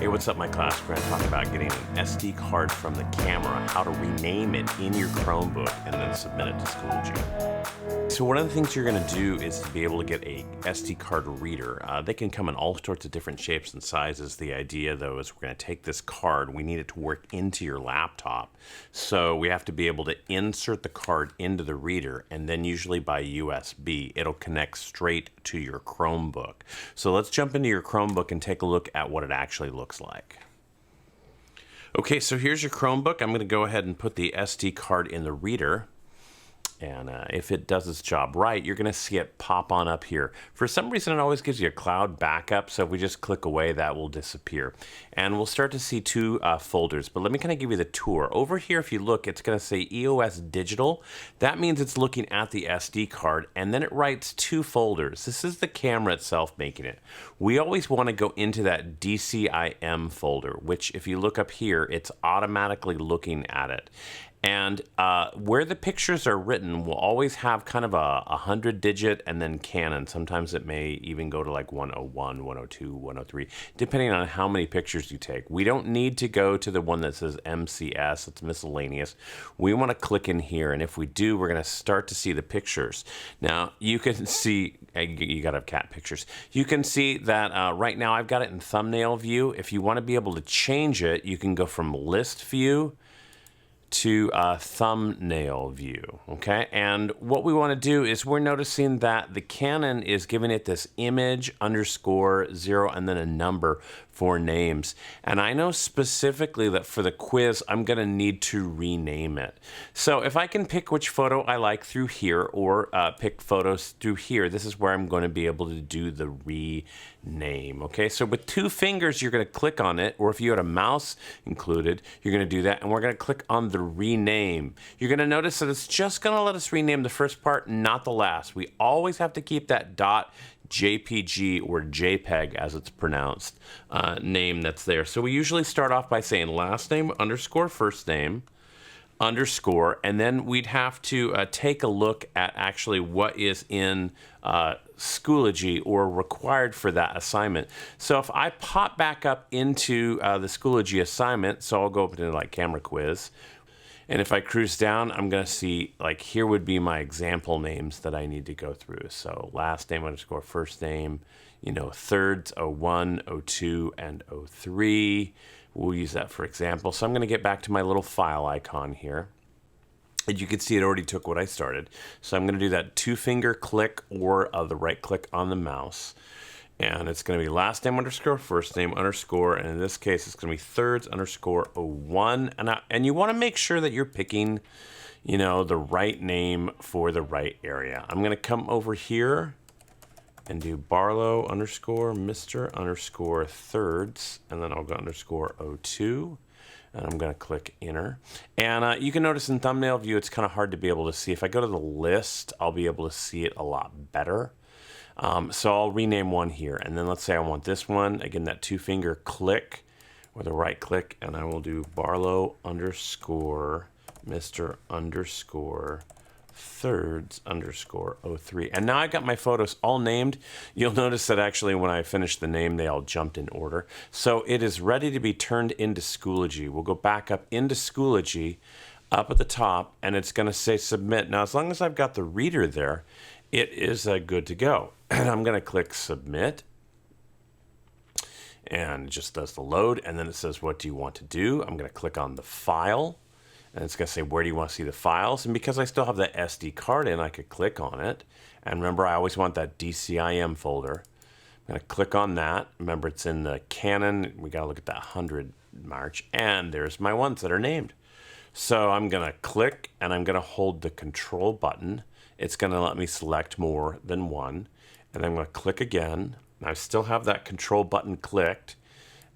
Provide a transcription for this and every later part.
Hey, what's up, my class? We're going to talk about getting an SD card from the camera, how to rename it in your Chromebook, and then submit it to Schoology. So one of the things you're going to do is to be able to get a SD card reader. They can come in all sorts of different shapes and sizes. The idea, though, is we're going to take this card. We need it to work into your laptop. So we have to be able to insert the card into the reader, and then usually by USB, it'll connect straight to your Chromebook. So let's jump into your Chromebook and take a look at what it actually looks like. Okay, so here's your Chromebook. I'm going to go ahead and put the SD card in the reader. And if it does its job right, you're going to see it pop on up here. For some reason, it always gives you a cloud backup, so if we just click away, that will disappear. And we'll start to see two folders, but let me kind of give you the tour. Over here, if you look, it's going to say EOS Digital. That means it's looking at the SD card, and then it writes two folders. This is the camera itself making it. We always want to go into that DCIM folder, which if you look up here, it's automatically looking at it. And where the pictures are written will always have kind of a 100-digit and then Canon. Sometimes it may even go to like 101, 102, 103, depending on how many pictures you take. We don't need to go to the one that says MCS, it's miscellaneous. We want to click in here, and if we do, we're going to start to see the pictures. Now, you can see, you got to have cat pictures. You can see that right now I've got it in thumbnail view. If you want to be able to change it, you can go from list view to thumbnail view, okay? And what we want to do is we're noticing that the Canon is giving it this image underscore 0 and then a number for names. And I know specifically that for the quiz, I'm going to need to rename it. So if I can pick which photo I like through here or pick photos through here, this is where I'm going to be able to do the rename, okay? So with two fingers, you're going to click on it, or if you had a mouse included, you're going to do that, and we're going to click on the rename. You're going to notice that it's just going to let us rename the first part, not the last. We always have to keep that .jpg or JPEG, as it's pronounced, name that's there. So we usually start off by saying last name underscore first name underscore, and then we'd have to take a look at actually what is in Schoology or required for that assignment. So if I pop back up into the Schoology assignment, so I'll go up into like camera quiz, and if I cruise down, I'm going to see, like, here would be my example names that I need to go through. So last name underscore first name, you know, thirds, 01, 02, and 03. We'll use that for example. So I'm going to get back to my little file icon here. And you can see it already took what I started. So I'm going to do that two-finger click or the right click on the mouse. And it's going to be last name underscore first name underscore, and in this case it's going to be thirds underscore 01. And you want to make sure that you're picking, you know, the right name for the right area. I'm going to come over here and do Barlow underscore Mr. underscore thirds, and then I'll go underscore 02. And I'm going to click enter. And you can notice in thumbnail view, it's kind of hard to be able to see. If I go to the list, I'll be able to see it a lot better. So I'll rename one here, and then let's say I want this one, again, that two-finger click or the right click, and I will do Barlow underscore Mr. underscore thirds underscore 03. And now I've got my photos all named. You'll notice that actually when I finished the name, they all jumped in order. So it is ready to be turned into Schoology. We'll go back up into Schoology up at the top, and it's going to say submit. Now, as long as I've got the reader there, it is good to go. And I'm going to click submit, and it just does the load, and then it says, what do you want to do? I'm going to click on the file, and it's going to say, where do you want to see the files? And because I still have the SD card in, I could click on it. And remember, I always want that DCIM folder. I'm going to click on that. Remember, it's in the Canon. We got to look at that 100 march, and there's my ones that are named. So I'm going to click, and I'm going to hold the control button. It's going to let me select more than one. And I'm going to click again. And I still have that control button clicked.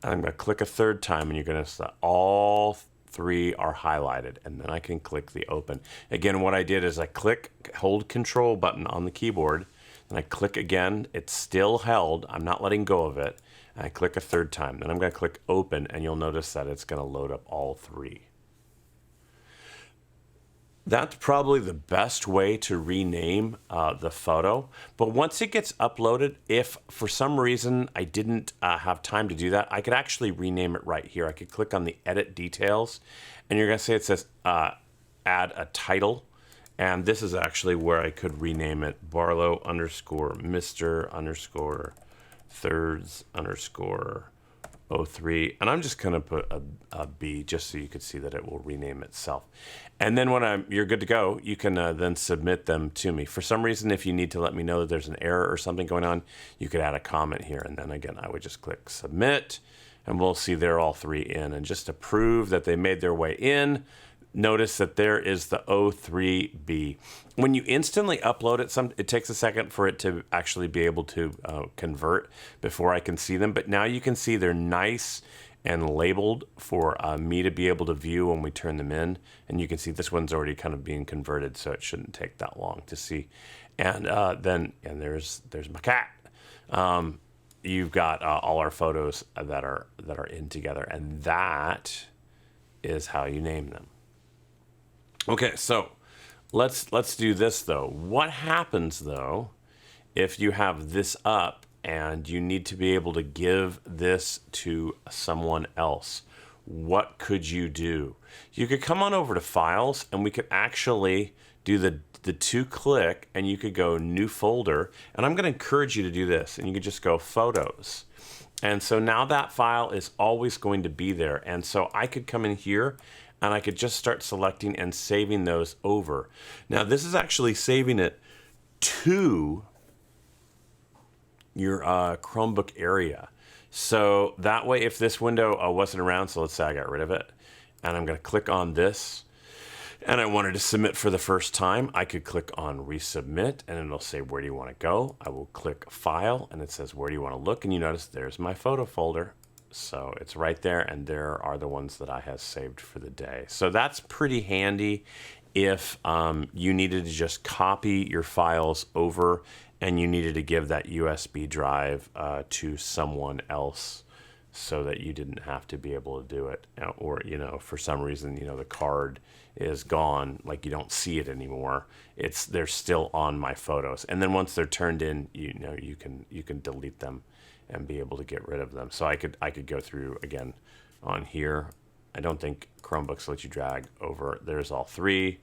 And I'm going to click a third time, and you're going to see all three are highlighted. And then I can click the open. Again, what I did is I hold control button on the keyboard, and I click again. It's still held. I'm not letting go of it. And I click a third time. Then I'm going to click open, and you'll notice that it's going to load up all three. That's probably the best way to rename the photo. But once it gets uploaded, if for some reason I didn't have time to do that, I could actually rename it right here. I could click on the edit details, and you're going to see it says add a title. And this is actually where I could rename it Barlow underscore Mr. underscore thirds underscore 03, and I'm just gonna put a B just so you could see that it will rename itself. And then when you're good to go, you can then submit them to me. For some reason, if you need to let me know that there's an error or something going on, you could add a comment here, and then again, I would just click submit, and we'll see they're all three in. And just to prove that they made their way in, notice that there is the 03B. When you instantly upload it, it takes a second for it to actually be able to convert before I can see them. But now you can see they're nice and labeled for me to be able to view when we turn them in. And you can see this one's already kind of being converted, so it shouldn't take that long to see. And there's my cat. You've got all our photos that are in together, and that is how you name them. Okay, so let's do this though. What happens though if you have this up and you need to be able to give this to someone else? What could you do? You could come on over to Files, and we could actually do the 2-click, and you could go New Folder, and I'm going to encourage you to do this, and you could just go Photos. And so now that file is always going to be there, and so I could come in here and I could just start selecting and saving those over. Now this is actually saving it to your Chromebook area. So that way, if this window wasn't around, so let's say I got rid of it, and I'm gonna click on this, and I wanted to submit for the first time, I could click on resubmit, and it'll say, where do you wanna go? I will click File, and it says, where do you wanna look? And you notice there's my photo folder. So it's right there, and there are the ones that I have saved for the day. So that's pretty handy if you needed to just copy your files over and you needed to give that USB drive to someone else so that you didn't have to be able to do it. Or, for some reason, the card is gone, like you don't see it anymore. They're still on my photos. And then once they're turned in, you can delete them and be able to get rid of them. So I could go through again on here. I don't think Chromebooks let you drag over. There's all three.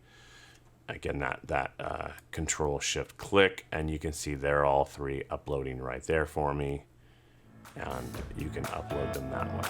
Again, that Control Shift click, and you can see they're all three uploading right there for me, and you can upload them that way.